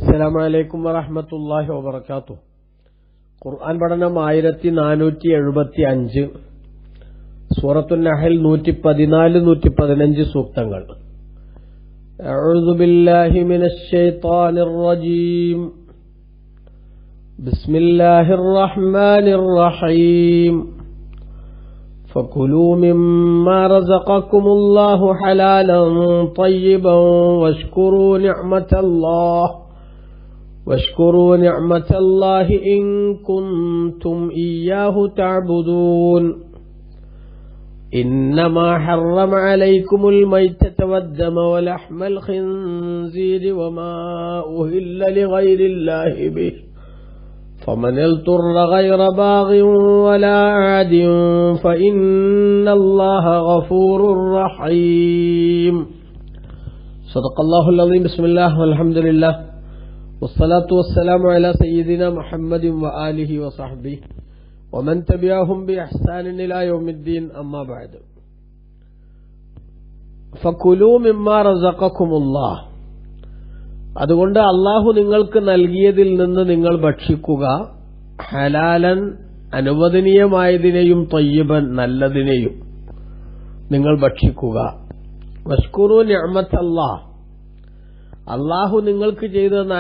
അസ്സലാമു അലൈക്കും വറഹ്മത്തുള്ളാഹി വബറകാതുഹു. ഖുർആൻ പഠനം 1475, സൂറത്തുൻ നഹൽ 114 115 സൂക്തങ്ങൾ. അഊദു ബില്ലാഹി മിനശ് ശൈത്വാനിർ റജീം. ബിസ്മില്ലാഹിർ റഹ്മാനിർ റഹീം. فكلوا مما رزقكم الله حلالا طيبا واشكروا نعمة الله إن كنتم إياه تعبدون. إنما حرم عليكم الميتة والدم ولحم الخنزير وما أهل لغير الله به فمن اضطر غير باغ ولا عاد فإن الله غفور رحيم. صدق الله العظيم. بسم الله والحمد لله والصلاة والسلام على سيدنا محمد وآله وصحبه ومن تبعهم بإحسان إلى يوم الدين. أما بعد. فكلوا مما رزقكم الله. അതുകൊണ്ട് അള്ളാഹു നിങ്ങൾക്ക് നൽകിയതിൽ നിന്ന് നിങ്ങൾ ഭക്ഷിക്കുക, ഹലാലൻ അനുവദനീയമായതിനെയും ത്വയ്യിബൻ നല്ലതിനെയും നിങ്ങൾ ഭക്ഷിക്കുക. വഷ്കുറു നിഅമത്തല്ലാഹ്, അള്ളാഹു നിങ്ങൾക്ക് ചെയ്തു തന്ന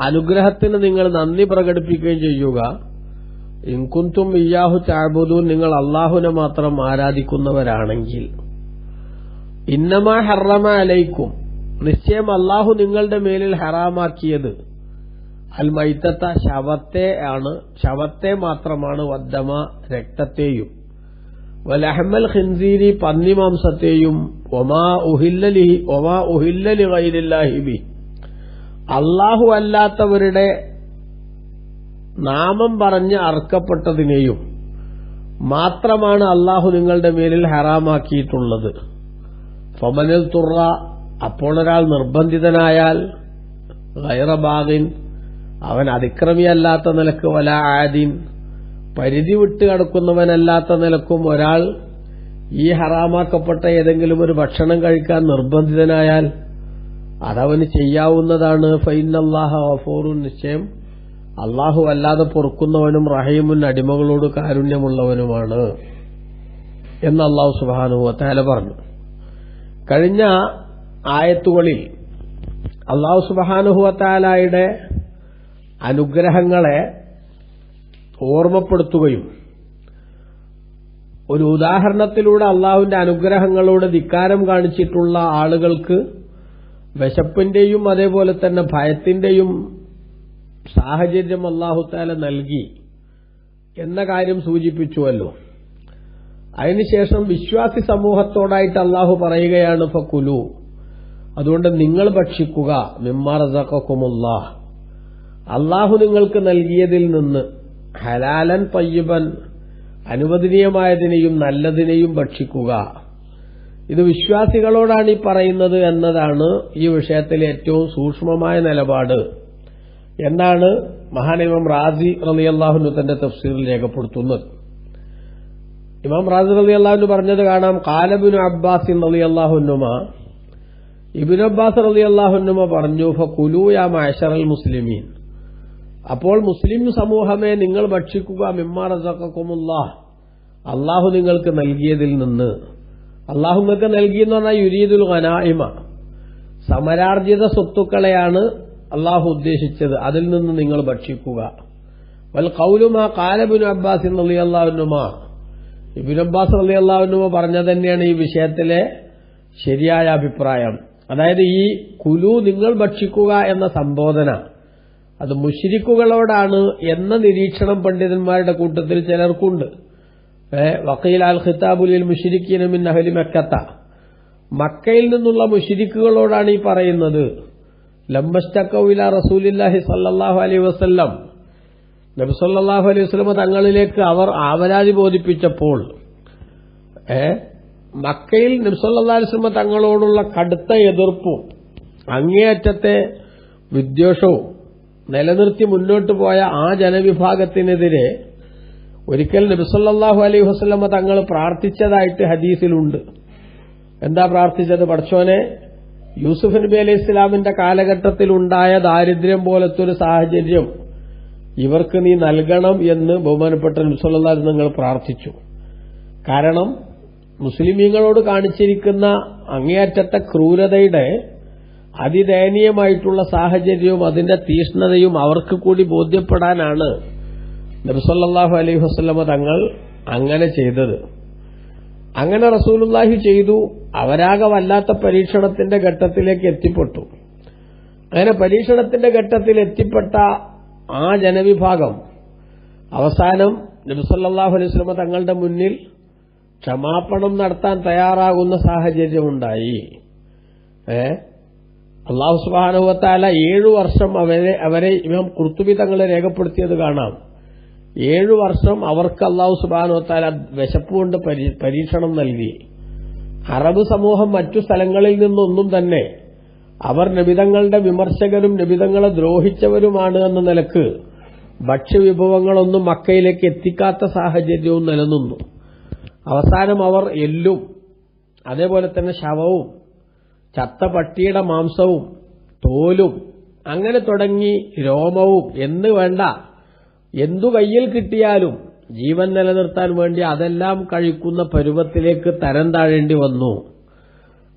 അനുഗ്രഹത്തിന് നിങ്ങൾ നന്ദി പ്രകടിപ്പിക്കുകയും ചെയ്യുക. ഇൻ കുൻതും ഇയ്യാഹു തഅബുദൂൻ, നിങ്ങൾ അള്ളാഹുവിനെ മാത്രം ആരാധിക്കുന്നവരാണെങ്കിൽ. ഇന്നമാ ഹറമ അലൈക്കും, നിശ്ചയം അള്ളാഹു നിങ്ങളുടെ മേലിൽ ഹറാമാക്കിയത് അൽ മൈത്തത്ത, ശവത്തെ മാത്രമാണ്, വദ്ദമ രക്തത്തെയും, വലഹമൽ ഖിൻസീരി പന്നിമാംസത്തെയും, ഒമാ ഉഹില്ല ലിഗൈരില്ലാഹി ബി, അള്ളാഹു അല്ലാത്തവരുടെ നാമം പറഞ്ഞ് അറുക്കപ്പെട്ടതിനെയും മാത്രമാണ് അള്ളാഹു നിങ്ങളുടെ മേലിൽ ഹറാമാക്കിയിട്ടുള്ളത്. ഫമനിൽ തുറ, അപ്പോൾ ഒരാൾ നിർബന്ധിതനായാൽ, ഗൈറ ബാഗിൻ, അവൻ അതിക്രമിയല്ലാത്ത നിലക്ക്, വല ആദിൻ, പരിധി വിട്ട് കടക്കുന്നവനല്ലാത്ത നിലക്കും ഒരാൾ ഈ ഹറാമാക്കപ്പെട്ട ഏതെങ്കിലും ഒരു ഭക്ഷണം കഴിക്കാൻ നിർബന്ധിതനായാൽ അതവന് ചെയ്യാവുന്നതാണ്. ഫൈനല്ലാഹ ഗഫൂറുൻ, നിശ്ചയം അള്ളാഹു അല്ലാതെ പൊറുക്കുന്നവനും റഹീമുൻ, അടിമകളോട് കാരുണ്യമുള്ളവനുമാണ് എന്ന് അള്ളാഹു സുബ്ഹാനഹു വ തആല പറഞ്ഞു. കഴിഞ്ഞ ആയത്തുകളിൽ അള്ളാഹു സുബ്ഹാനഹു വ തആലയുടെ അനുഗ്രഹങ്ങളെ ഓർമ്മപ്പെടുത്തുകയും ഒരു ഉദാഹരണത്തിലൂടെ അള്ളാഹുവിന്റെ അനുഗ്രഹങ്ങളോട് ധിക്കാരം കാണിച്ചിട്ടുള്ള ആളുകൾക്ക് വിശപ്പിന്റെയും അതേപോലെ തന്നെ ഭയത്തിന്റെയും സാഹചര്യം അള്ളാഹു തആല നൽകി എന്ന കാര്യം സൂചിപ്പിച്ചുവല്ലോ. അതിനുശേഷം വിശ്വാസി സമൂഹത്തോടായിട്ട് അള്ളാഹു പറയുകയാണ്, ഫകുലു, അതുകൊണ്ട് നിങ്ങൾ ഭക്ഷിക്കുക, മിമ്മാ റസഖക്കുമുല്ലാഹ്, അള്ളാഹു നിങ്ങൾക്ക് നൽകിയതിൽ നിന്ന്, ഹലാലൻ ത്വയ്യിബൻ, അനുവദനീയമായതിനെയും നല്ലതിനെയും ഭക്ഷിക്കുക. ഇത് വിശ്വാസികളോടാണ് ഈ പറയുന്നത് എന്നതാണ് ഈ വിഷയത്തിലെ ഏറ്റവും സൂക്ഷ്മമായ നിലപാട് എന്നാണ് മഹാൻ ഇമാം റാസി റളിയല്ലാഹു അൻഹു തന്റെ തഫ്സീറിൽ രേഖപ്പെടുത്തുന്നത്. ഇമാം റാസി റളിയല്ലാഹു അൻഹു പറഞ്ഞത് കാണാം, ഖാല ഇബ്നു അബ്ബാസ് റളിയല്ലാഹു അൻഹുമാ, ഇബ്നു അബ്ബാസ് റളിയല്ലാഹു അൻഹുമാ പറഞ്ഞു, ഫകുലു യാ മഅശറൽ മുസ്ലിമീൻ, അപ്പോൾ മുസ്ലിം സമൂഹമേ നിങ്ങൾ ഭക്ഷിക്കുക, മിമ്മാ റസഖക്കുമുല്ലാഹ്, അള്ളാഹു നിങ്ങൾക്ക് നൽകിയതിൽ നിന്ന്. അള്ളാഹു നിങ്ങൾക്ക് നൽകിയെന്ന് പറഞ്ഞാൽ യുരീദുൽ ഗനായിമ, സമരാർജിത സ്വത്തുക്കളെയാണ് അള്ളാഹു ഉദ്ദേശിച്ചത്, അതിൽ നിന്ന് നിങ്ങൾ ഭക്ഷിക്കുക. വൽ ഖൗലു മാ ഖാല ഇബ്നു അബ്ബാസ് റളിയല്ലാഹു അൻഹുമാ, ഇബ്നു അബ്ബാസ് റളിയല്ലാഹു അൻഹു പറഞ്ഞത് തന്നെയാണ് ഈ വിഷയത്തിലെ ശരിയായ അഭിപ്രായം. അതായത് ഈ കുലു, നിങ്ങൾ ഭക്ഷിക്കുക എന്ന സംബോധന അത് മുശ്രിക്കുകളോടാണ് എന്ന നിരീക്ഷണം പണ്ഡിതന്മാരുടെ കൂട്ടത്തിൽ ചിലർക്കുണ്ട്. വഖീല അൽ ഖിതാബു ലിൽ മുശ്രിക്കീന മിൻ അഹ്ലി മക്കത്ത, മക്കയിൽ നിന്നുള്ള മുശ്രിക്കുകളോടാണ് ഈ പറയുന്നത്. ലമ്മസ്തഖൗ ഇലാ റസൂലില്ലാഹി സ്വല്ലല്ലാഹു അലൈഹി വസല്ലം, നബി സല്ലല്ലാഹു അലൈഹി വസല്ലം തങ്ങളിലേക്ക് അവർ ആവലാതി ബോധിപ്പിച്ചപ്പോൾ മക്കയിൽ നബി സല്ലല്ലാഹു അലൈഹി വസല്ലം തങ്ങളോടുള്ള കടുത്ത എതിർപ്പും അങ്ങേയറ്റത്തെ വിദ്വേഷവും നിലനിർത്തി മുന്നോട്ട് പോയ ആ ജനവിഭാഗത്തിനെതിരെ ഒരിക്കൽ നബി സല്ലല്ലാഹു അലൈഹി വസല്ലം തങ്ങൾ പ്രാർത്ഥിച്ചതായിട്ട് ഹദീസിലുണ്ട്. എന്താ പ്രാർത്ഥിച്ചത്? പടച്ചോനെ, യൂസുഫ് നബി അലൈഹി ഇസ്ലാമിന്റെ കാലഘട്ടത്തിലുണ്ടായ ദാരിദ്ര്യം പോലത്തെ ഒരു സാഹചര്യം ഇവർക്ക് നീ നൽകണം എന്ന് ബഹുമാനപ്പെട്ട നബി സല്ലല്ലാഹു അലൈഹി വസല്ലം നിങ്ങൾ പ്രാർത്ഥിച്ചു. കാരണം മുസ്ലിമീങ്ങളോട് കാണിച്ചിരിക്കുന്ന അങ്ങേയറ്റത്തെ ക്രൂരതയുടെ അതിദയനീയമായിട്ടുള്ള സാഹചര്യവും അതിന്റെ തീഷ്ണതയും അവർക്ക് കൂടി ബോധ്യപ്പെടാനാണ് നബി സല്ലല്ലാഹു അലൈഹി വസല്ലം തങ്ങൾ അങ്ങനെ ചെയ്തത്. അങ്ങനെ റസൂലുള്ളാഹി ചെയ്തു. അവരാകെ വല്ലാത്ത പരീക്ഷണത്തിന്റെ ഘട്ടത്തിലേക്ക് എത്തിപ്പെട്ടു. അങ്ങനെ പരീക്ഷണത്തിന്റെ ഘട്ടത്തിൽ എത്തിപ്പെട്ട ആ ജനവിഭാഗം അവസാനം നബി സല്ലല്ലാഹു അലൈഹി വസല്ലം തങ്ങളുടെ മുന്നിൽ ക്ഷമാപണം നടത്താൻ തയ്യാറാകുന്ന സാഹചര്യമുണ്ടായി. അല്ലാഹു സുബ്ഹാനഹു വ തആല 7 വർഷം അവരെ ഇമാം ഖുർത്തുബി തങ്ങളെ രേഖപ്പെടുത്തിയത് കാണാം. 7 വർഷം അവർക്ക് അല്ലാഹു സുബ്ഹാനഹു വ തആല വിശപ്പുകൊണ്ട് പരീക്ഷണം നൽകി. അറബ് സമൂഹം മറ്റു സ്ഥലങ്ങളിൽ നിന്നൊന്നും തന്നെ അവർ നബിതങ്ങളുടെ വിമർശകരും നബിതങ്ങളെ ദ്രോഹിച്ചവരുമാണ് എന്ന നിലക്ക് ഭക്ഷ്യവിഭവങ്ങളൊന്നും മക്കയിലേക്ക് എത്തിക്കാത്ത സാഹചര്യവും നിലനിന്നു. അവസാനം അവർ എല്ലും അതേപോലെ തന്നെ ശവവും ചത്ത പട്ടിയുടെ മാംസവും തോലും അങ്ങനെ തുടങ്ങി രോമവും എന്ന് വേണ്ട എന്തു കയ്യിൽ കിട്ടിയാലും ജീവൻ നിലനിർത്താൻ വേണ്ടി അതെല്ലാം കഴിക്കുന്ന പരുവത്തിലേക്ക് തരം താഴേണ്ടി വന്നു.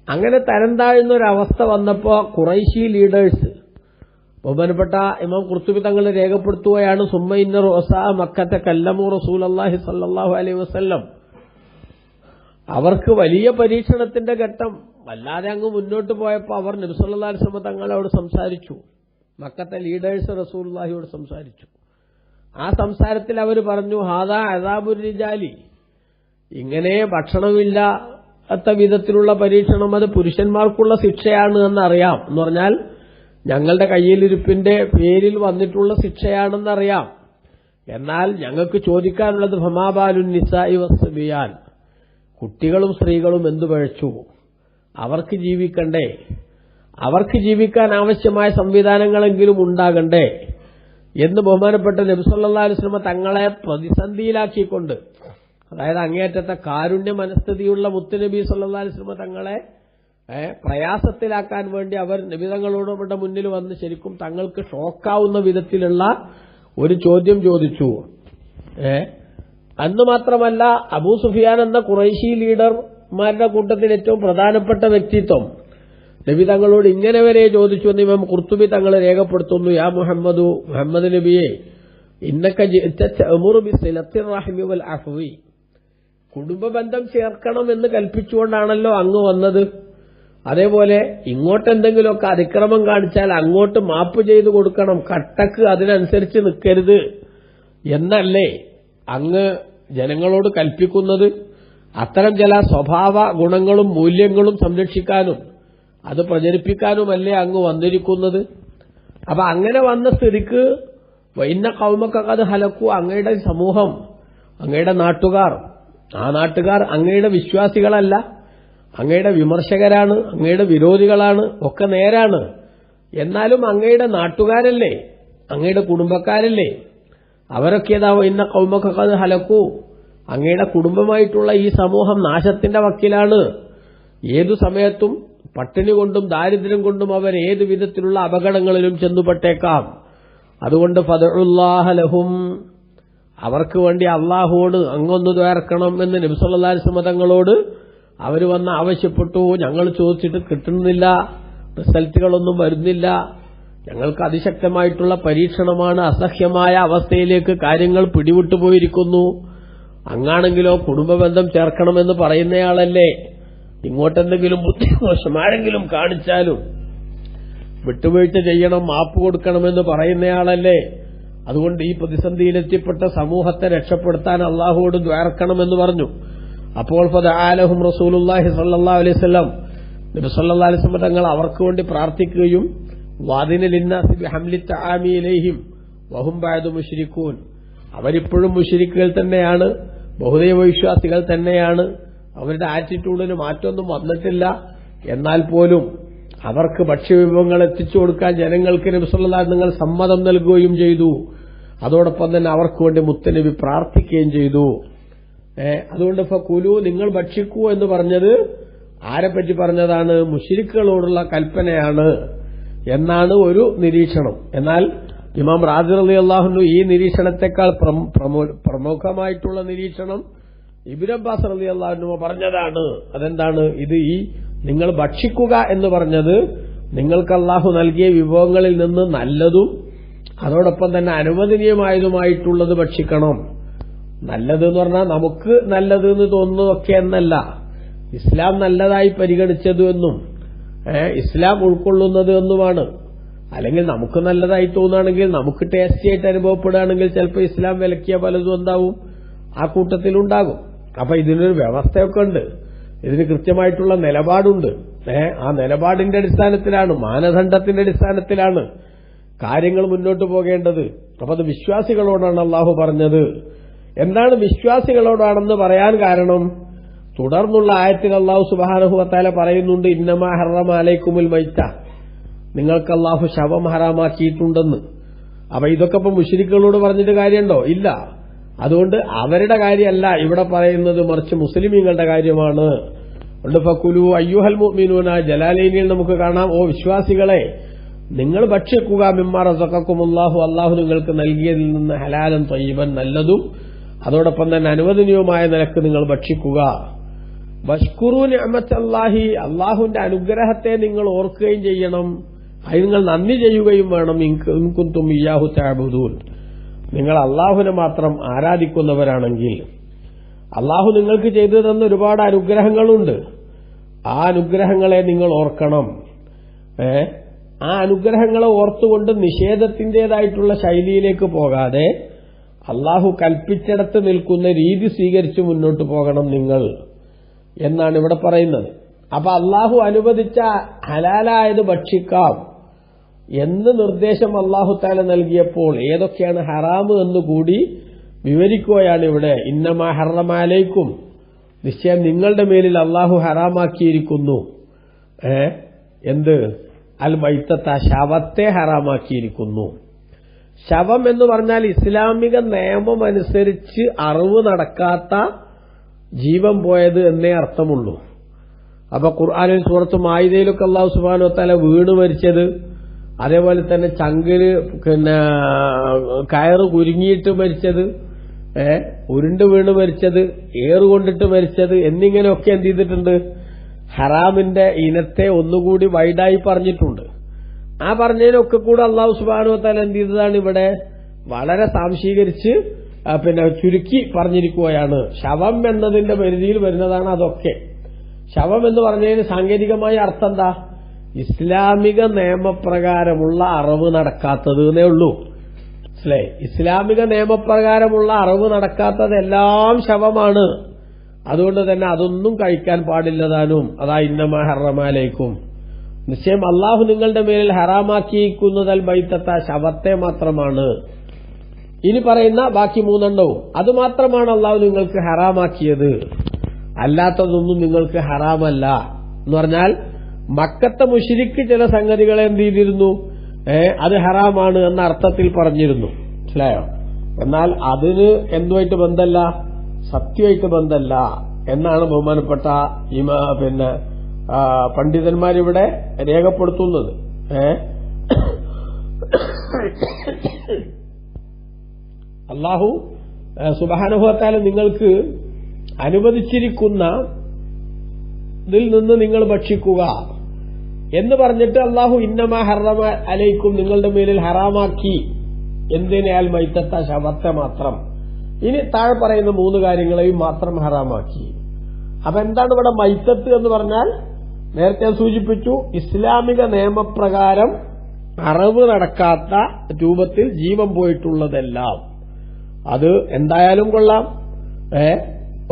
അങ്ങനെ തരം താഴുന്നൊരവസ്ഥ വന്നപ്പോൾ ഖുറൈശി ലീഡേഴ്സ് ബഹുമാനപ്പെട്ട ഇമാം ഖുർത്തുബി തങ്ങൾ രേഖപ്പെടുത്തുകയാണ്, സുമ്മ ഇന്ന റുഅസാ മക്കത്തെ കല്ലമു റസൂലുള്ളാഹി സ്വല്ലല്ലാഹു അലൈഹി വസല്ലം. അവർക്ക് വലിയ പരീക്ഷണത്തിന്റെ ഘട്ടം വല്ലാതെ അങ്ങ് മുന്നോട്ട് പോയപ്പോൾ അവർ നബി സല്ലല്ലാഹു അലൈഹി വസല്ലം തങ്ങളോട് സംസാരിച്ചു. മക്കത്തെ ലീഡേഴ്സ് റസൂലുള്ളാഹിയോട് സംസാരിച്ചു. ആ സംസാരത്തിൽ അവർ പറഞ്ഞു, ഹാദാ അദാബുർ റിജാലി, ഇങ്ങനെ ഭക്ഷണമില്ലാത്ത വിധത്തിലുള്ള പരീക്ഷണം അത് പുരുഷന്മാർക്കുള്ള ശിക്ഷയാണ് എന്നറിയാം. എന്ന് പറഞ്ഞാൽ ഞങ്ങളുടെ കയ്യിലിരിപ്പിന്റെ പേരിൽ വന്നിട്ടുള്ള ശിക്ഷയാണെന്നറിയാം. എന്നാൽ ഞങ്ങൾക്ക് ചോദിക്കാനുള്ളത് ഫമാബാലുൻ നിസാഇ വസ്ബിയാൻ, കുട്ടികളും സ്ത്രീകളും എന്തു പഴച്ചു? അവർക്ക് ജീവിക്കണ്ടേ? അവർക്ക് ജീവിക്കാൻ ആവശ്യമായ സംവിധാനങ്ങളെങ്കിലും ഉണ്ടാകണ്ടേ എന്ന് ബഹുമാനപ്പെട്ട നബി സല്ലല്ലാഹു അലൈഹി വസല്ലം തങ്ങളെ പ്രതിസന്ധിയിലാക്കിക്കൊണ്ട്, അതായത് അങ്ങേയറ്റത്തെ കാരുണ്യ മനസ്ഥിതിയുള്ള മുത്തുനബി സല്ലല്ലാഹു അലൈഹി വസല്ലം തങ്ങളെ പ്രയാസത്തിലാക്കാൻ വേണ്ടി അവർ നബി തങ്ങളോട് മുന്നിൽ വന്ന് ശരിക്കും തങ്ങൾക്ക് ഷോക്കാവുന്ന വിധത്തിലുള്ള ഒരു ചോദ്യം ചോദിച്ചു. അന്ന് മാത്രമല്ല, അബൂ സുഫിയാൻ എന്ന ഖുറൈശി ലീഡർമാരുടെ കൂട്ടത്തിൽ ഏറ്റവും പ്രധാനപ്പെട്ട വ്യക്തിത്വം നബി തങ്ങളോട് ഇങ്ങനെ വരെ ചോദിച്ചു എന്ന് ഇമാം ഖുർത്തുബി തങ്ങൾ രേഖപ്പെടുത്തുന്നു, യാ മുഹമ്മദ് നബിയെ, ഇന്നക ജിഅത തഅമുറു ബിസിലത്തിർ റഹ്മി വൽ അഫ്വി, കുടുംബബന്ധം ചേർക്കണമെന്ന് കൽപ്പിച്ചുകൊണ്ടാണല്ലോ അങ്ങ് വന്നത്. അതേപോലെ ഇങ്ങോട്ടെന്തെങ്കിലുമൊക്കെ അതിക്രമം കാണിച്ചാൽ അങ്ങോട്ട് മാപ്പ് ചെയ്തു കൊടുക്കണം, കട്ടക്ക് അതിനനുസരിച്ച് നിൽക്കരുത് എന്നല്ലേ അങ്ങ് ജനങ്ങളോട് കൽപ്പിക്കുന്നത്? അത്തരം ചില സ്വഭാവ ഗുണങ്ങളും മൂല്യങ്ങളും സംരക്ഷിക്കാനും അത് പ്രചരിപ്പിക്കാനുമല്ലേ അങ്ങ് വന്നിരിക്കുന്നത്? അപ്പൊ അങ്ങനെ വന്ന സ്ഥിതിക്ക് വൈന്ന കൗമക്കത് ഹലക്കു, അങ്ങയുടെ സമൂഹം, അങ്ങയുടെ നാട്ടുകാർ, ആ നാട്ടുകാർ അങ്ങയുടെ വിശ്വാസികളല്ല, അങ്ങയുടെ വിമർശകരാണ്, അങ്ങയുടെ വിരോധികളാണ്, ഒക്കെ നേരാണ്. എന്നാലും അങ്ങയുടെ നാട്ടുകാരല്ലേ, അങ്ങയുടെ കുടുംബക്കാരല്ലേ? അവരൊക്കെ ഏതാ ഇന്ന കൗമക്കത് ഹലക്കു, അങ്ങയുടെ കുടുംബമായിട്ടുള്ള ഈ സമൂഹം നാശത്തിന്റെ വക്കിലാണ്. ഏതു സമയത്തും പട്ടിണി കൊണ്ടും ദാരിദ്ര്യം കൊണ്ടും അവർ ഏതു വിധത്തിലുള്ള അപകടങ്ങളിലും ചെന്നുപെട്ടേക്കാം. അതുകൊണ്ട് ഫദഉല്ലാഹ ലഹും, അവർക്ക് വേണ്ടി അള്ളാഹുവോട് അങ്ങൊന്ന് ദ്വാരക്കണം എന്ന് നബി സല്ലല്ലാഹു അലൈഹി വസല്ലം തങ്ങളോട് അവർ വന്ന് ആവശ്യപ്പെട്ടു. ഞങ്ങൾ ചോദിച്ചിട്ട് കിട്ടുന്നില്ല, റിസൾട്ടുകളൊന്നും വരുന്നില്ല, ഞങ്ങൾക്ക് അതിശക്തമായിട്ടുള്ള പരീക്ഷണമാണ്, അസഹ്യമായ അവസ്ഥയിലേക്ക് കാര്യങ്ങൾ പിടിവിട്ടുപോയിരിക്കുന്നു. അങ്ങാണെങ്കിലോ കുടുംബബന്ധം ചേർക്കണമെന്ന് പറയുന്നയാളല്ലേ, ഇങ്ങോട്ടെന്തെങ്കിലും ബുദ്ധിദോഷം ആരെങ്കിലും കാണിച്ചാലും വിട്ടുവീഴ്ച ചെയ്യണം, മാപ്പ് കൊടുക്കണമെന്ന് പറയുന്നയാളല്ലേ. അതുകൊണ്ട് ഈ പ്രതിസന്ധിയിലെത്തിപ്പെട്ട സമൂഹത്തെ രക്ഷപ്പെടുത്താൻ അള്ളാഹുവോട് ദ്വാരക്കണമെന്ന് പറഞ്ഞു. അപ്പോൾ ഫദഅലഹും റസൂലുള്ളാഹി സ്വല്ലല്ലാഹു അലൈഹി വസല്ലം, നബി സല്ലല്ലാഹു അലൈഹി വസല്ലം തങ്ങൾ അവർക്ക് വേണ്ടി പ്രാർത്ഥിക്കുകയും വാദിന ലിന്നാസി ബിഹംലി തആമി ഇലൈഹിം വഹും ബഅദു മുശ്രികൂൻ, അവരിപ്പോഴും മുശ്രിക്കുകൾ തന്നെയാണ്, ബഹുദൈവ വിശ്വാസികൾ തന്നെയാണ്, അവരുടെ ആറ്റിറ്റ്യൂഡിന് മാറ്റമൊന്നും വന്നിട്ടില്ല. എന്നാൽ പോലും അവർക്ക് ഭക്ഷ്യവിഭവങ്ങൾ എത്തിച്ചു കൊടുക്കാൻ ജനങ്ങൾക്ക് നബി സല്ലല്ലാഹു അലൈഹി വസല്ലം സമ്മതം നൽകുകയും ചെയ്തു. അതോടൊപ്പം തന്നെ അവർക്ക് വേണ്ടി മുത്തനബി പ്രാർത്ഥിക്കുകയും ചെയ്തു. അതുകൊണ്ട് ഫകുലു, നിങ്ങൾ ഭക്ഷിക്കൂ എന്ന് പറഞ്ഞത് ആരെപ്പറ്റി പറഞ്ഞതാണ്? മുശ്രിക്കുകളോടുള്ള കൽപ്പനയാണ് എന്നാണ് ഒരു നിരീക്ഷണം. എന്നാൽ ഇമാം റാസി റളിയല്ലാഹു അൻഹു ഈ നിരീക്ഷണത്തെക്കാൾ പ്രമുഖമായിട്ടുള്ള നിരീക്ഷണം ഇബ്നു അബ്ബാസ് റളിയല്ലാഹു അൻഹു പറഞ്ഞതാണ്. അതെന്താണ്? ഇത് ഈ നിങ്ങൾ ഭക്ഷിക്കുക എന്ന് പറഞ്ഞത് നിങ്ങൾക്ക് അല്ലാഹു നൽകിയ വിഭവങ്ങളിൽ നിന്ന് നല്ലതും അതോടൊപ്പം തന്നെ അനുവദനീയമായതുമായിട്ടുള്ളത് ഭക്ഷിക്കണം. നല്ലത് എന്ന് പറഞ്ഞാൽ നമുക്ക് നല്ലത് എന്ന് തോന്നുന്നതൊക്കെ എന്നല്ല, ഇസ്ലാം നല്ലതായി പരിഗണിച്ചത് എന്നും ഇസ്ലാം ഉൾക്കൊള്ളുന്നത് എന്നുമാണ്. അല്ലെങ്കിൽ നമുക്ക് നല്ലതായി തോന്നുകയാണെങ്കിൽ, നമുക്ക് ടേസ്റ്റി ആയിട്ട് അനുഭവപ്പെടുകയാണെങ്കിൽ ചിലപ്പോൾ ഇസ്ലാം വിലക്കിയ പലതും എന്താവും ആ കൂട്ടത്തിലുണ്ടാകും. അപ്പൊ ഇതിനൊരു വ്യവസ്ഥയൊക്കെ ഉണ്ട്, ഇതിന് കൃത്യമായിട്ടുള്ള നിലപാടുണ്ട്. ആ നിലപാടിന്റെ അടിസ്ഥാനത്തിലാണ്, മാനദണ്ഡത്തിന്റെ അടിസ്ഥാനത്തിലാണ് കാര്യങ്ങൾ മുന്നോട്ട് പോകേണ്ടത്. അപ്പൊ അത് വിശ്വാസികളോടാണ് അള്ളാഹു പറഞ്ഞത്. എന്താണ് വിശ്വാസികളോടാണെന്ന് പറയാൻ കാരണം? തുടർന്നുള്ള ആയത്തിൽ അള്ളാഹു സുബ്ഹാനഹു വ തആല പറയുന്നുണ്ട്, ഇന്നമാ ഹറമ അലൈക്കുമുൽ മൈത്ത, നിങ്ങൾക്ക് അള്ളാഹു ശവം ഹറാമാക്കിയിട്ടുണ്ടെന്ന്. അപ്പൊ ഇതൊക്കെ ഇപ്പൊ മുശ്രിക്കുകളോട് പറഞ്ഞിട്ട് കാര്യമുണ്ടോ? ഇല്ല. അതുകൊണ്ട് അവരുടെ കാര്യമല്ല ഇവിടെ പറയുന്നത്, മറിച്ച് മുസ്ലിമീങ്ങളുടെ കാര്യമാണ്. ഫകുലു അയ്യുഹൽ മുഅ്മിനൂന, ജലാലൈനിൽ നമുക്ക് കാണാം, ഓ വിശ്വാസികളെ നിങ്ങൾ ഭക്ഷിക്കുക, മിമ്മാ റസഖക്കുമുല്ലാഹു, അള്ളാഹു നിങ്ങൾക്ക് നൽകിയതിൽ നിന്ന് ഹലാലൻ ത്വയ്യിബൻ, നല്ലതും അതോടൊപ്പം തന്നെ അനുവദനീയമായ നിലക്ക് നിങ്ങൾ ഭക്ഷിക്കുക. വഷ്കുറു നിഅമത്തല്ലാഹി, അള്ളാഹുവിന്റെ അനുഗ്രഹത്തെ നിങ്ങൾ ഓർക്കുകയും ചെയ്യണം, അതിന് നിങ്ങൾ നന്ദി ചെയ്യുകയും വേണം. ഇൻ കുൻതും ഇയ്യാഹു തഅബുദൂൻ, നിങ്ങൾ അള്ളാഹുവിനെ മാത്രം ആരാധിക്കുന്നവരാണെങ്കിൽ. അള്ളാഹു നിങ്ങൾക്ക് ചെയ്തു തന്ന ഒരുപാട് അനുഗ്രഹങ്ങളുണ്ട്, ആ അനുഗ്രഹങ്ങളെ നിങ്ങൾ ഓർക്കണം. ആ അനുഗ്രഹങ്ങളെ ഓർത്തുകൊണ്ട് നിഷേധത്തിന്റേതായിട്ടുള്ള ശൈലിയിലേക്ക് പോകാതെ അള്ളാഹു കൽപ്പിച്ചിടത്ത് നിൽക്കുന്ന രീതി സ്വീകരിച്ച് മുന്നോട്ട് പോകണം നിങ്ങൾ എന്നാണ് ഇവിടെ പറയുന്നത്. അപ്പൊ അള്ളാഹു അനുവദിച്ച ഹലാലായത് ഭക്ഷിക്കാം എന്ന് നിർദ്ദേശം അള്ളാഹു തആല നൽകിയപ്പോൾ ഏതൊക്കെയാണ് ഹറാമ് എന്നുകൂടി വിവരിക്കുകയാണ് ഇവിടെ. ഇന്നമാ ഹറമ അലൈക്കും, നിശ്ചയം നിങ്ങളുടെ മേലിൽ അള്ളാഹു ഹറാമാക്കിയിരിക്കുന്നു. എന്ത്? അൽ മൈത്തത്ത, ശവത്തെ ഹറാമാക്കിയിരിക്കുന്നു. ശവം എന്ന് പറഞ്ഞാൽ ഇസ്ലാമിക നിയമം അനുസരിച്ച് അറിവ് നടക്കാത്ത ജീവൻ പോയത് എന്നേ അർത്ഥമുള്ളൂ. അപ്പൊ ഖുർആനിൽ സൂറത്ത് മാഇദയിലൊക്കെ അല്ലാഹു സുബ്ഹാനഹു വ തആല വീണ് മരിച്ചത്, അതേപോലെ തന്നെ ചങ്കില് കയറ് കുരുങ്ങിയിട്ട് മരിച്ചത്, ഉരുണ്ട് വീണ് മരിച്ചത്, ഏറുകൊണ്ടിട്ട് മരിച്ചത് എന്നിങ്ങനെയൊക്കെ എന്ത് ചെയ്തിട്ടുണ്ട്? ഹറാമിന്റെ ഇനത്തെ ഒന്നുകൂടി വൈഡായി പറഞ്ഞിട്ടുണ്ട്. ആ പറഞ്ഞതിനൊക്കെ കൂടെ അല്ലാഹു സുബ്ഹാനഹു വ തആല എന്ത് ചെയ്തതാണ്? ഇവിടെ വളരെ സാംശീകരിച്ച് ചുരുക്കി പറഞ്ഞിരിക്കുകയാണ്. ശവം എന്നതിന്റെ പരിധിയിൽ വരുന്നതാണ് അതൊക്കെ. ശവം എന്ന് പറഞ്ഞതിന് സാങ്കേതികമായ അർത്ഥം എന്താ? ഇസ്ലാമിക നിയമപ്രകാരമുള്ള അറിവ് നടക്കാത്തത് എന്നേ ഉള്ളൂ. മനസ്സിലായി? ഇസ്ലാമിക നിയമപ്രകാരമുള്ള അറിവ് നടക്കാത്തതെല്ലാം ശവമാണ്. അതുകൊണ്ട് തന്നെ അതൊന്നും കഴിക്കാൻ പാടില്ലതാനും. അതാ ഇന്നമാ ഹറമ അലൈക്കും, നിശ്ചയം അള്ളാഹു നിങ്ങളുടെ മേലിൽ ഹറാമാക്കിയിരിക്കുന്നത് അൽ മൈത്തത്ത, ശവത്തെ മാത്രമാണ്. ഇനി പറയുന്ന ബാക്കി മൂന്നെണ്ണവും അതുമാത്രമാണ് അള്ളാഹു നിങ്ങൾക്ക് ഹറാമാക്കിയത്, അല്ലാത്തതൊന്നും നിങ്ങൾക്ക് ഹറാമല്ല. എന്ന് പറഞ്ഞാൽ മക്കത്തെ മുശ്രിക്ക് ചില സംഗതികളെ എന്ത് ചെയ്തിരുന്നു? അത് ഹറാമാണ് എന്ന അർത്ഥത്തിൽ പറഞ്ഞിരുന്നു. മനസ്സിലായോ? എന്നാൽ അതിന് എന്തുമായിട്ട് ബന്ധമല്ല, സത്യമായിട്ട് ബന്ധമല്ല എന്നാണ് ബഹുമാനപ്പെട്ട പണ്ഡിതന്മാരിവിടെ രേഖപ്പെടുത്തുന്നത്. അല്ലാഹു സുബ്ഹാനഹു വ തആല നിങ്ങൾക്ക് അനുവദിച്ചിരിക്കുന്ന ഇതിൽ നിന്ന് നിങ്ങൾ ഭക്ഷിക്കുക എന്ന് പറഞ്ഞിട്ട് അല്ലാഹു ഇന്നമാ ഹറമ അലൈക്കും, നിങ്ങളുടെ മേലിൽ ഹറാമാക്കി എന്തിനാൽ മൈത്തത്ത, ശവത്തെ മാത്രം. ഇനി താഴെ പറയുന്ന മൂന്ന് കാര്യങ്ങളെയും മാത്രം ഹറാമാക്കി. അപ്പൊ എന്താണ് ഇവിടെ മൈത്തത്ത് എന്ന് പറഞ്ഞാൽ? നേരത്തെ സൂചിപ്പിച്ചു, ഇസ്ലാമിക നിയമപ്രകാരം അറിവ് നടക്കാത്ത രൂപത്തിൽ ജീവൻ പോയിട്ടുള്ളതെല്ലാം. അത് എന്തായാലും കൊള്ളാം,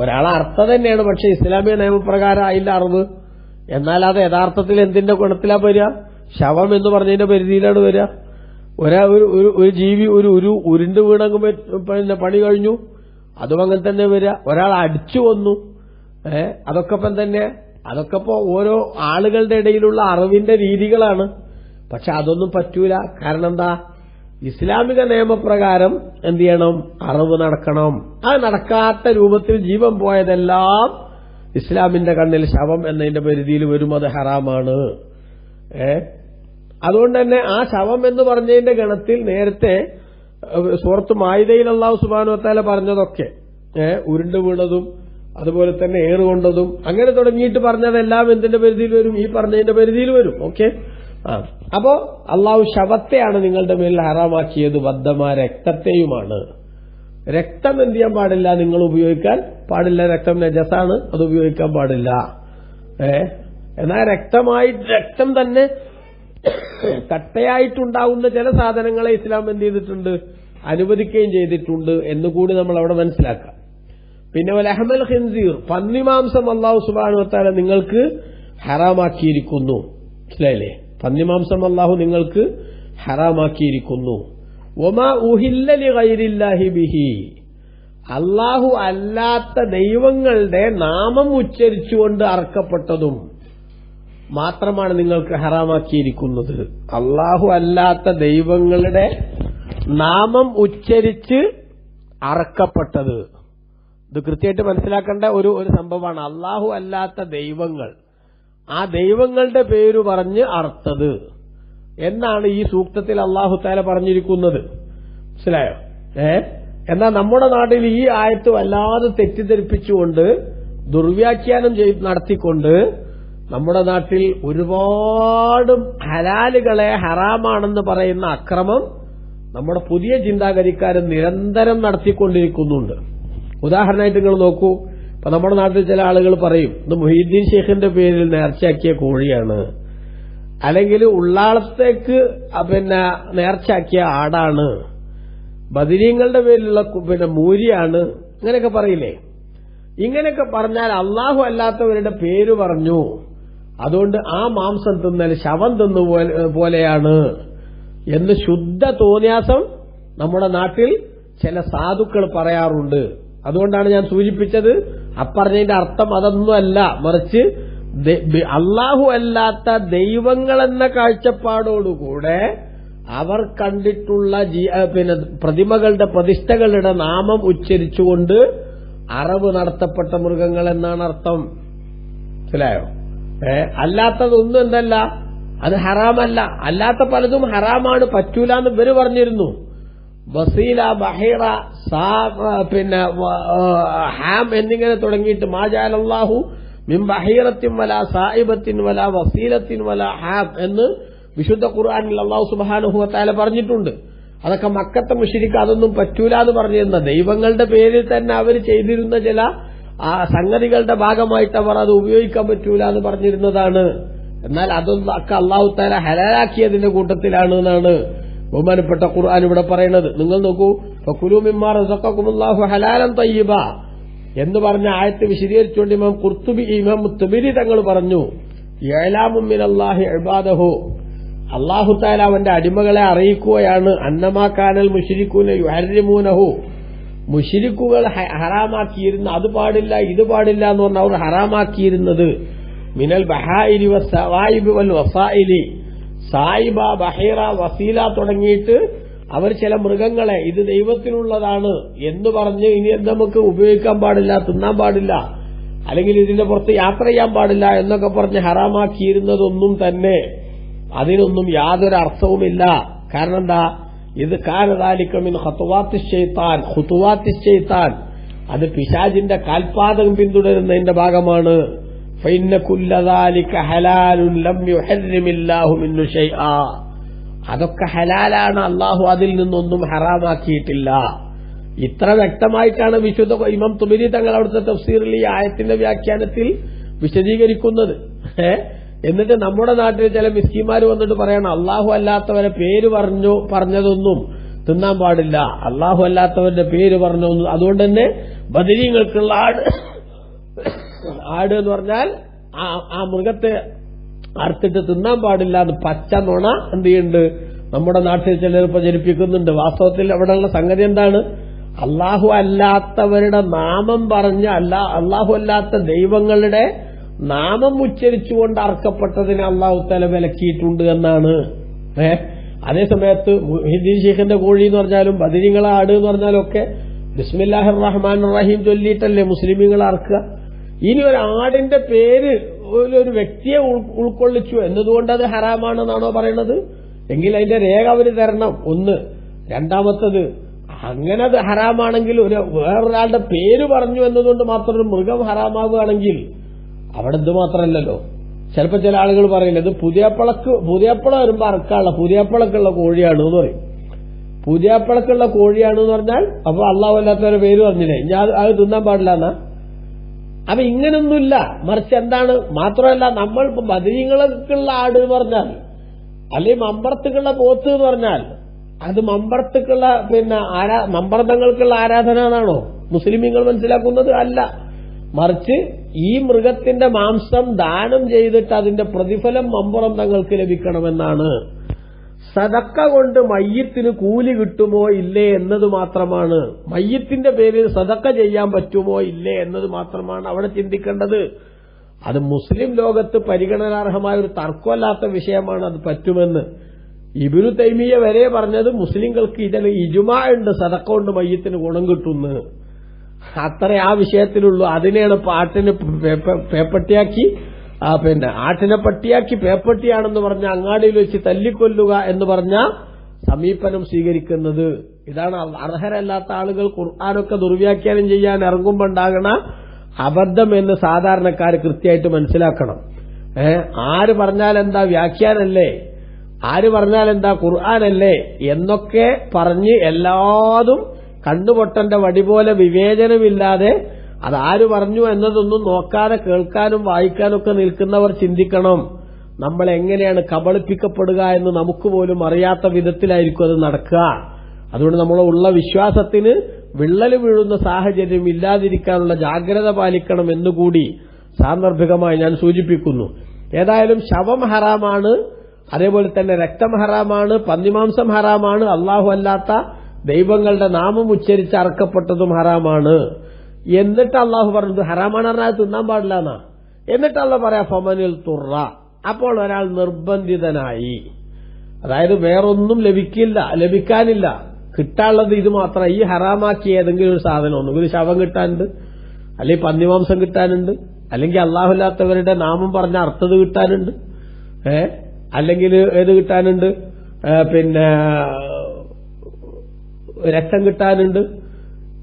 ഒരാളെ അർത്ഥം തന്നെയാണ്, പക്ഷെ ഇസ്ലാമിക നിയമപ്രകാരം ആയില്ല അറിവ്. എന്നാൽ അത് യഥാർത്ഥത്തിൽ എന്തിന്റെ ഗുണത്തിലാ വരിക? ശവം എന്ന് പറഞ്ഞതിന്റെ പരിധിയിലാണ് വരിക. ഒരു ജീവി ഒരു ഉരുണ്ട് വീണങ്ങ് പണി കഴിഞ്ഞു, അതും അങ്ങനെ തന്നെ വരിക. ഒരാൾ അടിച്ചു കൊന്നു, അതൊക്കെ ഇപ്പം തന്നെ, അതൊക്കെ ഇപ്പോ ഓരോ ആളുകളുടെ ഇടയിലുള്ള അറിവിന്റെ രീതികളാണ്. പക്ഷെ അതൊന്നും പറ്റൂല. കാരണം എന്താ? ഇസ്ലാമിക നിയമപ്രകാരം എന്ത് ചെയ്യണം? അറിവ് നടക്കണം. അത് നടക്കാത്ത രൂപത്തിൽ ജീവൻ പോയതെല്ലാം ഇസ്ലാമിന്റെ കണ്ണിൽ ശവം എന്നതിന്റെ പരിധിയിൽ വരും, അത് ഹറാമാണ്. അതുകൊണ്ട് തന്നെ ആ ശവം എന്ന് പറഞ്ഞതിന്റെ ഗണത്തിൽ നേരത്തെ സൂറത്ത് മാഇദയിൽ അല്ലാഹു സുബ്ഹാനഹു വ തആല പറഞ്ഞതൊക്കെ ഉരുണ്ടു വീണതും അതുപോലെ തന്നെ ഏറുകൊണ്ടതും അങ്ങനെ തുടങ്ങിയിട്ട് പറഞ്ഞതെല്ലാം എന്തിന്റെ പരിധിയിൽ വരും? ഈ പറഞ്ഞതിന്റെ പരിധിയിൽ വരും. ഓക്കെ. അപ്പോ അള്ളാഹു ശവത്തെയാണ് നിങ്ങളുടെ മേൽ ഹറാമാക്കിയത്, വദ്ദമ രക്തത്തെയുമാണ്. രക്തം എന്ത് ചെയ്യാൻ പാടില്ല? നിങ്ങൾ ഉപയോഗിക്കാൻ പാടില്ല. രക്തം നജസാണ്, അത് ഉപയോഗിക്കാൻ പാടില്ല. എന്നാൽ രക്തം തന്നെ കട്ടയായിട്ടുണ്ടാവുന്ന ചില സാധനങ്ങളെ ഇസ്ലാം എന്ത് ചെയ്തിട്ടുണ്ട്? അനുവദിക്കുകയും ചെയ്തിട്ടുണ്ട് എന്നുകൂടി നമ്മൾ അവിടെ മനസ്സിലാക്കാം. പിന്നെ ലഹ്മൽ ഖിൻസീർ, പന്നിമാംസം അല്ലാഹു സുബ്ഹാനഹു വ തആല നിങ്ങൾക്ക് ഹറാമാക്കിയിരിക്കുന്നു. മനസ്സിലായില്ലേ? പന്നിമാംസം അല്ലാഹു നിങ്ങൾക്ക് ഹറാമാക്കിയിരിക്കുന്നു. വമാ ഉഹില്ല ലിഗൈരില്ലാഹി ബിഹി, അല്ലാഹു അല്ലാത്ത ദൈവങ്ങളുടെ നാമം ഉച്ചരിച്ചുകൊണ്ട് അറക്കപ്പെട്ടതും മാത്രമാണ് നിങ്ങൾക്ക് ഹറാമാക്കിയിരിക്കുന്നത്. അല്ലാഹു അല്ലാത്ത ദൈവങ്ങളുടെ നാമം ഉച്ചരിച്ച് അറക്കപ്പെട്ടത്, ഇത് കൃത്യമായിട്ട് മനസ്സിലാക്കേണ്ട ഒരു സംഭവമാണ്. അല്ലാഹു അല്ലാത്ത ദൈവങ്ങൾ, ആ ദൈവങ്ങളുടെ പേര് പറഞ്ഞ് അർത്ഥത് എന്നാണ് ഈ സൂക്തത്തിൽ അല്ലാഹു തആല പറഞ്ഞിരിക്കുന്നത്. മനസ്സിലായോ? എന്നാൽ നമ്മുടെ നാട്ടിൽ ഈ ആയത്ത് വല്ലാതെ തെറ്റിദ്ധരിപ്പിച്ചുകൊണ്ട് ദുർവ്യാഖ്യാനം നടത്തിക്കൊണ്ട് നമ്മുടെ നാട്ടിൽ ഒരുപാട് ഹലാലുകളെ ഹറാമാണെന്ന് പറയുന്ന അക്രമം നമ്മുടെ പുതിയ ചിന്താഗതിക്കാരൻ നിരന്തരം നടത്തിക്കൊണ്ടിരിക്കുന്നുണ്ട്. ഉദാഹരണമായിട്ട് നിങ്ങൾ നോക്കൂ. ഇപ്പൊ നമ്മുടെ നാട്ടിൽ ചില ആളുകൾ പറയും ഇത് മുഹീദ്ദീൻ ഷെയ്ഖിന്റെ പേരിൽ നേർച്ചയാക്കിയ കോഴിയാണ്, അല്ലെങ്കിൽ ഉള്ളാളത്തേക്ക് നേർച്ചയാക്കിയ ആടാണ്, ബദരീങ്ങളുടെ പേരിലുള്ള മൂരിയാണ്, ഇങ്ങനെയൊക്കെ പറയില്ലേ? ഇങ്ങനെയൊക്കെ പറഞ്ഞാൽ അള്ളാഹു അല്ലാത്തവരുടെ പേര് പറഞ്ഞു, അതുകൊണ്ട് ആ മാംസം തിന്നൽ ശവം തിന്നു പോലെയാണ് എന്ന് ശുദ്ധ തോന്നിയാസം നമ്മുടെ നാട്ടിൽ ചില സാധുക്കൾ പറയാറുണ്ട്. അതുകൊണ്ടാണ് ഞാൻ സൂചിപ്പിച്ചത്, അപ്പറഞ്ഞതിന്റെ അർത്ഥം അതൊന്നുമല്ല, മറിച്ച് അള്ളാഹു അല്ലാത്ത ദൈവങ്ങളെന്ന കാഴ്ചപ്പാടോടുകൂടെ അവർ കണ്ടിട്ടുള്ള പ്രതിമകളുടെ പ്രതിഷ്ഠകളുടെ നാമം ഉച്ചരിച്ചുകൊണ്ട് അറവ് നടത്തപ്പെട്ട മൃഗങ്ങൾ എന്നാണ് അർത്ഥം. മനസ്സിലായോ? അല്ലാത്തതൊന്നും എന്തല്ല, അത് ഹറാമല്ല. അല്ലാത്ത പലതും ഹറാമാണ്, പറ്റൂല എന്ന് ഇവര് പറഞ്ഞിരുന്നു. വസീല, ബഹീറ, ഹാം എന്നിങ്ങനെ തുടങ്ങിയിട്ട് മാജാലല്ലാഹു മിൻ ബഹീറത്തിൻ വലാ സായിബത്തിൻ വലാ വസീലത്തിൻ വലാ ഹാം എന്ന് വിശുദ്ധ ഖുർആനിൽ അല്ലാഹു സുബ്ഹാനഹു വ തആല പറഞ്ഞിട്ടുണ്ട്. അതൊക്കെ മക്കത്തെ മുശ്രിക്ക് അതൊന്നും പറ്റൂല എന്ന് പറഞ്ഞിരുന്ന ദൈവങ്ങളുടെ പേരിൽ തന്നെ അവർ ചെയ്തിരുന്ന ചില സംഗതികളുടെ ഭാഗമായിട്ട് അവർ അത് ഉപയോഗിക്കാൻ പറ്റൂല എന്ന് പറഞ്ഞിരുന്നതാണ്. എന്നാൽ അതൊന്നും ഒക്കെ അല്ലാഹു തആല ഹലാലാക്കിയതിന്റെ കൂട്ടത്തിലാണ് എന്നാണ് ബഹുമാനപ്പെട്ട ഖുർആൻ ഇവിടെ പറയുന്നത്. നിങ്ങൾ നോക്കൂ, ഫകുലൂ മിമ്മാ റസഖകുമുല്ലാഹു ഹലാലൻ തയ്യിബ എന്ന് പറഞ്ഞ ആയത്ത് വിശദീകരിച്ചുകൊണ്ട് ഇമാം തുബരി തങ്ങൾ പറഞ്ഞു, ഇഅ്ലാമുൻ മിനല്ലാഹി ഇബാദഹു, അല്ലാഹു തആല അവന്റെ അടിമകളെ അറിയിക്കുകയാണ്, അന്നമാ കാനൽ മുശ്രികൂന യുഹർരിമൂനഹു, മുശ്രിക്കുകൾ ഹറാമാക്കിയിരുന്ന അത് പാടില്ല ഇത് പാടില്ല എന്ന് പറഞ്ഞ അവർ ഹറാമാക്കിയിരുന്നത് മിനൽ ബഹായിരി വസ്സവായിബി വൽ വസായിലി, സായിബ, ബഹീറ, വസീല തുടങ്ങിയിട്ട് അവർ ചില മൃഗങ്ങളെ ഇത് ദൈവത്തിനുള്ളതാണ് എന്ന് പറഞ്ഞ് ഇനി നമുക്ക് ഉപയോഗിക്കാൻ പാടില്ല, തിന്നാൻ പാടില്ല, അല്ലെങ്കിൽ ഇതിന്റെ പുറത്ത് യാത്ര ചെയ്യാൻ പാടില്ല എന്നൊക്കെ പറഞ്ഞ് ഹറാമാക്കിയിരുന്നതൊന്നും തന്നെ അതിനൊന്നും യാതൊരു അർത്ഥവുമില്ല. കാരണം എന്താ? ഇത് കാനദാലിക്കമിൻ ഖുതുവാത്തി ശൈത്താൻ, അത് പിശാചിന്റെ കാൽപാദം പിന്തുടരുന്നതിന്റെ ഭാഗമാണ്. ഫഇന്ന കുല്ല ദാലിക ഹലാലുൻ ലം യുഹർരിമില്ലാഹു മിൻഹു ശൈആ, അതൊക്കെ ഹലാലാണ്, അല്ലാഹു അതിൽ നിന്നൊന്നും ഹറാമാക്കിയിട്ടില്ല. ഇത്ര വ്യക്തമായിട്ടാണ് വിശുദ്ധ ഇമാം തുബരി തങ്ങൾ അവിടുത്തെ തഫ്സീറിൽ ഈ ആയത്തിന്റെ വ്യാഖ്യാനത്തിൽ വിശദീകരിക്കുന്നത്. എന്നിട്ട് നമ്മുടെ നാട്ടിൽ ചില മിസ്കിമാര് വന്നിട്ട് പറയണം അല്ലാഹു അല്ലാത്തവരെ പേര് പറഞ്ഞതൊന്നും തിന്നാൻ പാടില്ല, അല്ലാഹു അല്ലാത്തവരുടെ പേര് പറഞ്ഞൊന്നും, അതുകൊണ്ട് തന്നെ ബദരീങ്ങൾക്കുള്ള ആട് എന്ന് പറഞ്ഞാൽ ആ മൃഗത്തെ അറുത്തിട്ട് തിന്നാൻ പാടില്ല എന്ന് പച്ച നുണ എന്ത് ചെയ്യുന്നുണ്ട് നമ്മുടെ നാട്ടിൽ ചിലർ പ്രചരിപ്പിക്കുന്നുണ്ട്. വാസ്തവത്തിൽ അവിടെയുള്ള സംഗതി എന്താണ്? അല്ലാഹു അല്ലാത്തവരുടെ നാമം പറഞ്ഞ് അല്ലാഹു അല്ലാത്ത ദൈവങ്ങളുടെ നാമം ഉച്ചരിച്ചുകൊണ്ട് അർക്കപ്പെട്ടതിനെ അല്ലാഹു തആല വിലക്കിയിട്ടുണ്ട് എന്നാണ്. അതേസമയത്ത് മുഹീദ്ദീൻ ഷെയ്ഖിന്റെ കോഴി എന്ന് പറഞ്ഞാലും ബദരീങ്ങളെ ആട് എന്ന് പറഞ്ഞാലും ഒക്കെ ബിസ്മില്ലാഹിർ റഹ്മാനിർ റഹീം ചൊല്ലിയിട്ടല്ലേ മുസ്ലിമീങ്ങൾ അറക്കുക. ഇനി ഒരു ആടിന്റെ പേര് ഒരു വ്യക്തിയെ ഉൾക്കൊള്ളിച്ചു എന്നതുകൊണ്ട് അത് ഹറാമാണെന്നാണോ പറയുന്നത്? എങ്കിൽ അതിന്റെ രേഖ അവർ തരണം. ഒന്ന്. രണ്ടാമത്തത്, അങ്ങനെ അത് ഹറാമാണെങ്കിൽ വേറൊരാളുടെ പേര് പറഞ്ഞു എന്നതുകൊണ്ട് മാത്രം ഒരു മൃഗം ഹറാമാവുകയാണെങ്കിൽ അവിടെ ഇത് മാത്രമല്ലല്ലോ. ചിലപ്പോൾ ചില ആളുകൾ പറയില്ല, ഇത് പുതിയപ്പള വരുമ്പോ അറക്കാനുള്ള പുതിയപ്പളക്കുള്ള കോഴിയാണ് എന്ന് പറയും. പുതിയപ്പളക്കുള്ള കോഴിയാണെന്ന് പറഞ്ഞാൽ അപ്പൊ അള്ളാഹു അല്ലാത്തവരുടെ പേര് പറഞ്ഞില്ലേ, ഞാൻ അത് തിന്നാൻ പാടില്ല എന്നാ? അപ്പൊ ഇങ്ങനൊന്നുമില്ല. മറിച്ച് എന്താണ്? മാത്രമല്ല, നമ്മൾ ഇപ്പൊ ബദരീങ്ങൾക്കുള്ള ആട് എന്ന് പറഞ്ഞാൽ, അല്ലെങ്കിൽ മമ്പറത്തുക്കുള്ള പോത്ത് എന്ന് പറഞ്ഞാൽ അത് മമ്പറത്തുക്കുള്ള മമ്പർത്തങ്ങൾക്കുള്ള ആരാധന എന്നാണോ മുസ്ലിമീങ്ങൾ മനസ്സിലാക്കുന്നത്? അല്ല. മറിച്ച് ഈ മൃഗത്തിന്റെ മാംസം ദാനം ചെയ്തിട്ട് അതിന്റെ പ്രതിഫലം മമ്പുറം തങ്ങൾക്ക് ലഭിക്കണമെന്നാണ്. സദക്ക കൊണ്ട് മയ്യത്തിന് കൂലി കിട്ടുമോ ഇല്ലേ എന്നത് മാത്രമാണ്. മയ്യത്തിന്റെ പേരിൽ സദക്ക ചെയ്യാൻ പറ്റുമോ ഇല്ലേ എന്നത് മാത്രമാണ് അവിടെ ചിന്തിക്കേണ്ടത്. അത് മുസ്ലിം ലോകത്ത് പരിഗണനാർഹമായ ഒരു തർക്കമല്ലാത്ത വിഷയമാണ്. അത് പറ്റുമെന്ന് ഇബ്നു തൈമിയ്യ വരെ പറഞ്ഞത് മുസ്ലിങ്ങൾക്ക് ഇതിൽ ഇജ്മാ ഉണ്ട്, സദക്ക കൊണ്ട് മയ്യത്തിന് ഗുണം കിട്ടുന്നു. അത്ര ആ വിഷയത്തിലുള്ളൂ. അതിനെയാണ് ആട്ടിനെ പേപ്പട്ടിയാക്കി ആട്ടിനെ പട്ടിയാക്കി പേപ്പട്ടിയാണെന്ന് പറഞ്ഞ അങ്ങാടിയിൽ വെച്ച് തല്ലിക്കൊല്ലുക എന്ന് പറഞ്ഞ സമീപനം സ്വീകരിക്കുന്നത്. ഇതാണ് അർഹരല്ലാത്ത ആളുകൾ ഖുർആനൊക്കെ ദുർവ്യാഖ്യാനം ചെയ്യാൻ ഇറങ്ങുമ്പോണ്ടാകണ അബദ്ധം എന്ന് സാധാരണക്കാർ കൃത്യമായിട്ട് മനസ്സിലാക്കണം. ആര് പറഞ്ഞാലെന്താ വ്യാഖ്യാനല്ലേ, ആര് പറഞ്ഞാലെന്താ ഖുർആനല്ലേ എന്നൊക്കെ പറഞ്ഞ് എല്ലാതും കണ്ണുപൊട്ടന്റെ വടി പോലെ വിവേചനമില്ലാതെ അതാര് പറഞ്ഞു എന്നതൊന്നും നോക്കാതെ കേൾക്കാനും വായിക്കാനൊക്കെ നിൽക്കുന്നവർ ചിന്തിക്കണം, നമ്മൾ എങ്ങനെയാണ് കബളിപ്പിക്കപ്പെടുക എന്ന് നമുക്ക് പോലും അറിയാത്ത വിധത്തിലായിരിക്കും അത് നടക്കുക. അതുകൊണ്ട് നമ്മളുള്ള വിശ്വാസത്തിന് വിള്ളൽ വീഴുന്ന സാഹചര്യം ഇല്ലാതിരിക്കാനുള്ള ജാഗ്രത പാലിക്കണം എന്നുകൂടി സാന്ദർഭികമായി ഞാൻ സൂചിപ്പിക്കുന്നു. ഏതായാലും ശവം ഹറാമാണ്, അതേപോലെ തന്നെ രക്തം ഹറാമാണ്, പന്നിമാംസം ഹറാമാണ്, അള്ളാഹു അല്ലാത്ത ദൈവങ്ങളുടെ നാമം ഉച്ചരിച്ച് അറക്കപ്പെട്ടതും ഹറാമാണ്. എന്നിട്ട് അള്ളാഹു പറഞ്ഞത് ഹറാമാണ് പറഞ്ഞാൽ തിന്നാൻ പാടില്ല എന്നാ. എന്നിട്ട് അള്ളാഹു പറയാ ഫമനിൽ തുറ, അപ്പോൾ ഒരാൾ നിർബന്ധിതനായി, അതായത് വേറൊന്നും ലഭിക്കാനില്ല, കിട്ടാനുള്ളത് ഇത് മാത്രം, ഈ ഹറാമാക്കിയ ഏതെങ്കിലും ഒരു സാധനം, ഒന്നുകിൽ ശവം കിട്ടാനുണ്ട്, അല്ലെങ്കിൽ പന്നിമാംസം കിട്ടാനുണ്ട്, അല്ലെങ്കിൽ അള്ളാഹുല്ലാത്തവരുടെ നാമം പറഞ്ഞ അർത്ഥത് കിട്ടാനുണ്ട്, അല്ലെങ്കിൽ ഏത് കിട്ടാനുണ്ട്, രക്തം കിട്ടാനുണ്ട്.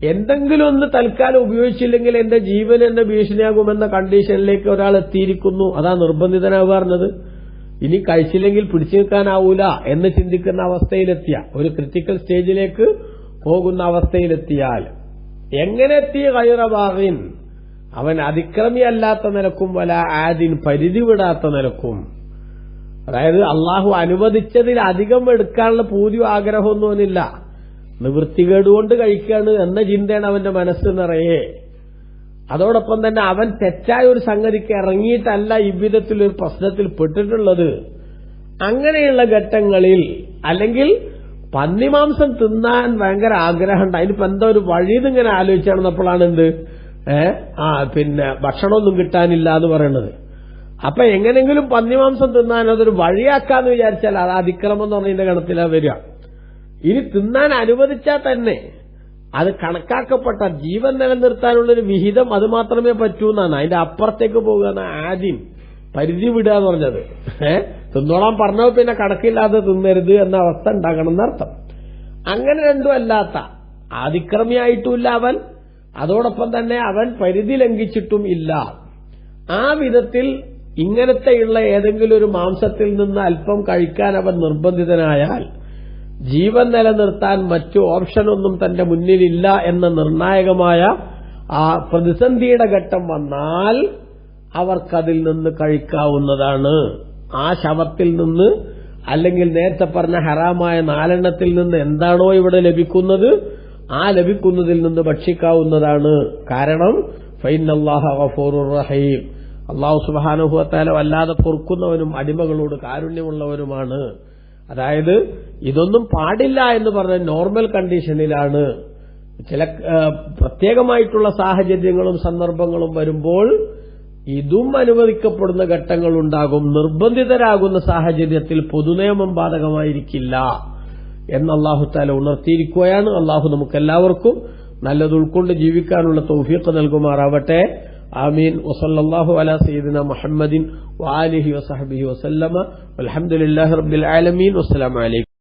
എന്തെങ്കിലും ഒന്ന് തൽക്കാലം ഉപയോഗിച്ചില്ലെങ്കിൽ എന്റെ ജീവൻ എന്നെ ഭീഷണിയാകുമെന്ന കണ്ടീഷനിലേക്ക് ഒരാൾ എത്തിയിരിക്കുന്നു. അതാ നിർബന്ധിതനാവുക പറഞ്ഞത്. ഇനി കഴിച്ചില്ലെങ്കിൽ പിടിച്ചു നിൽക്കാനാവൂല എന്ന് ചിന്തിക്കുന്ന അവസ്ഥയിലെത്തിയ, ഒരു ക്രിട്ടിക്കൽ സ്റ്റേജിലേക്ക് പോകുന്ന അവസ്ഥയിലെത്തിയാൽ എങ്ങനെ എത്തി ഗൈറബാഗിൻ, അവൻ അതിക്രമിയല്ലാത്ത നിലക്കും വല ആദിൻ, പരിധി വിടാത്ത നിലക്കും, അതായത് അള്ളാഹു അനുവദിച്ചതിൽ അധികം എടുക്കാനുള്ള പൂതിയോ ആഗ്രഹമൊന്നുമില്ല, നിവൃത്തികേടുകൊണ്ട് കഴിക്കുകയാണ് എന്ന ചിന്തയാണ് അവന്റെ മനസ്സ് നിറയെ. അതോടൊപ്പം തന്നെ അവൻ തെറ്റായ ഒരു സംഗതിക്ക് ഇറങ്ങിയിട്ടല്ല ഇவ்விധത്തിലൊരു പ്രശ്നത്തിൽ പെട്ടിട്ടുള്ളത്. അങ്ങനെയുള്ള ഘട്ടങ്ങളിൽ, അല്ലെങ്കിൽ പന്നിമാംസം തിന്നാൻ ഭയങ്കര ആഗ്രഹമുണ്ട്, അതിനിപ്പോ എന്താ ഒരു വഴിന്നിങ്ങനെ ആലോചിച്ചാണെന്നപ്പോഴാണ് എന്ത് ഭക്ഷണമൊന്നും കിട്ടാനില്ല എന്ന് പറയുന്നത്. അപ്പൊ എങ്ങനെങ്കിലും പന്നിമാംസം തിന്നാൻ അതൊരു വഴിയാക്കാന്ന് വിചാരിച്ചാൽ അത് അതിക്രമം എന്ന് പറഞ്ഞതിന്റെ ഗണത്തിലാ വരിക. ഇനി തിന്നാൻ അനുവദിച്ചാൽ തന്നെ അത് കണക്കാക്കപ്പെട്ട ജീവൻ നിലനിർത്താനുള്ളൊരു വിഹിതം അത് മാത്രമേ പറ്റൂ എന്നാണ്. അതിന്റെ അപ്പുറത്തേക്ക് പോകുക ആദ്യം പരിധി വിടുക എന്ന് പറഞ്ഞത്. തിന്നോളാൻ പറഞ്ഞോ പിന്നെ കണക്കില്ലാതെ തിന്നരുത് എന്ന അവസ്ഥ ഉണ്ടാകണം എന്നർത്ഥം. അങ്ങനെ രണ്ടും അല്ലാത്ത, അതിക്രമിയായിട്ടുമില്ല അവൻ, അതോടൊപ്പം തന്നെ അവൻ പരിധി ലംഘിച്ചിട്ടും ഇല്ല, ആ വിധത്തിൽ ഇങ്ങനത്തെയുള്ള ഏതെങ്കിലും ഒരു മാംസത്തിൽ നിന്ന് അല്പം കഴിക്കാൻ അവൻ നിർബന്ധിതനായാൽ, ജീവൻ നിലനിർത്താൻ മറ്റു ഓപ്ഷനൊന്നും തന്റെ മുന്നിലില്ല എന്ന നിർണായകമായ ആ പ്രതിസന്ധിയുടെ ഘട്ടം വന്നാൽ അവർക്കതിൽ നിന്ന് കഴിക്കാവുന്നതാണ്. ആ ശവത്തിൽ നിന്ന്, അല്ലെങ്കിൽ നേരത്തെ പറഞ്ഞ ഹറാമായ 4 എണ്ണത്തിൽ നിന്ന് എന്താണോ ഇവിടെ ലഭിക്കുന്നത് ആ ലഭിക്കുന്നതിൽ നിന്ന് ഭക്ഷിക്കാവുന്നതാണ്. കാരണം ഫൈനല്ലാഹ ഗഫൂറുർ റഹീം, അല്ലാഹു സുബ്ഹാനഹു വ തആല വല്ലാതെ പൊറുക്കുന്നവനും അടിമകളോട് കാരുണ്യമുള്ളവരുമാണ്. അതായത് ഇതൊന്നും പാടില്ല എന്ന് പറഞ്ഞ നോർമൽ കണ്ടീഷനിലാണ്. ചില പ്രത്യേകമായിട്ടുള്ള സാഹചര്യങ്ങളും സന്ദർഭങ്ങളും വരുമ്പോൾ ഇതും അനുവദിക്കപ്പെടുന്ന ഘട്ടങ്ങളുണ്ടാകും. നിർബന്ധിതരാകുന്ന സാഹചര്യത്തിൽ പൊതുനിയമം ബാധകമായിരിക്കില്ല എന്ന് അല്ലാഹു തആല ഉണർത്തിയിരിക്കുകയാണ്. അല്ലാഹു നമുക്കെല്ലാവർക്കും നല്ലത് ഉൾക്കൊണ്ട് ജീവിക്കാനുള്ള തൗഫീഖ് നൽകുമാറാവട്ടെ. ആമീൻ. വസല്ലല്ലാഹു അലാ സയ്യിദിന മുഹമ്മദിൻ വആലിഹി വസഹ്ബിഹി വസല്ലമ വൽഹംദുലില്ലാഹി റബ്ബിൽ ആലമീൻ. വസ്സലാമു അലൈക്കും.